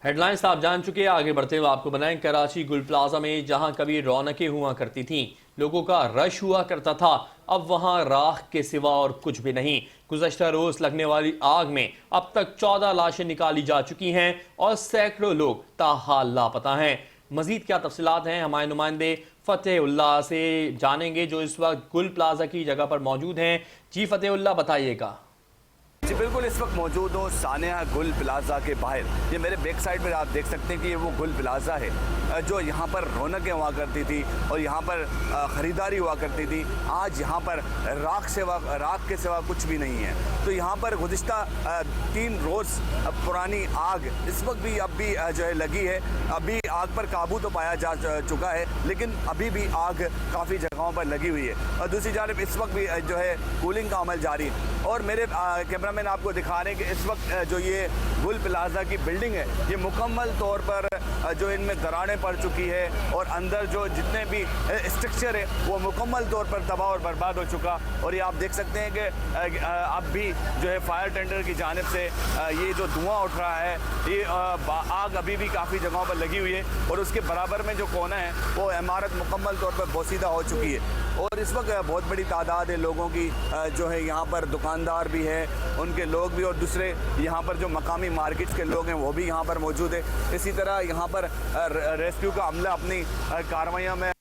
Headlines आप जान चुके हैं। आगे बढ़ते हुए आपको बनाएं कराची गुल प्लाजा में जहां कभी रौनकें हुआ करती थीं, लोगों का रश हुआ करता था, अब वहां राख के सिवा और कुछ भी नहीं। गुज़श्ता रोज लगने वाली आग में अब तक 14 लाशें निकाली जा चुकी हैं और सैकड़ों लोग ताहाल लापता हैं। मजीद क्या तफसीलात हैं हमारे नुमाइंदे फतेहुल्लाह से जानेंगे जो इस वक्त गुल प्लाजा की जगह पर मौजूद हैं। जी फतेहुल्लाह, बताइएगा। जी बिल्कुल, इस वक्त मौजूद हूँ सानिया गुल प्लाजा के बाहर। ये मेरे बैक साइड पर आप देख सकते हैं कि ये वो गुल प्लाजा है जो यहाँ पर रौनकें हुआ करती थी और यहाँ पर ख़रीदारी हुआ करती थी। आज यहाँ पर राख के सिवा कुछ भी नहीं है। तो यहाँ पर गुज़िश्ता 3 रोज़ पुरानी आग इस वक्त भी अब भी जो है लगी है। अभी आग पर काबू तो पाया जा चुका है, लेकिन अभी भी आग काफ़ी जगहों पर लगी हुई है और दूसरी जानब इस वक्त भी जो है कूलिंग का अमल जारी है। और मेरे कैमरामैन आपको दिखा रहे हैं कि इस वक्त जो ये गुल प्लाजा की बिल्डिंग है, ये मुकम्मल तौर पर जो इनमें दरारें पड़ चुकी है और अंदर जो जितने भी स्ट्रक्चर है वो मुकम्मल तौर पर तबाह और बर्बाद हो चुका। और ये आप देख सकते हैं कि अब भी जो है फायर टेंडर की जानिब से ये जो धुआं उठ रहा है, ये आग अभी भी काफ़ी जगहों पर लगी हुई है और उसके बराबर में जो कोना है वो इमारत मुकम्मल तौर पर बोसीदा हो चुकी है। और इस वक्त बहुत बड़ी तादाद है लोगों की जो है यहाँ पर, दुकानदार भी है, उनके लोग भी, और दूसरे यहाँ पर जो मकामी मार्केट्स के लोग हैं वो भी यहाँ पर मौजूद है। इसी तरह यहाँ पर रेस्क्यू का अमला अपनी कार्रवाइयों में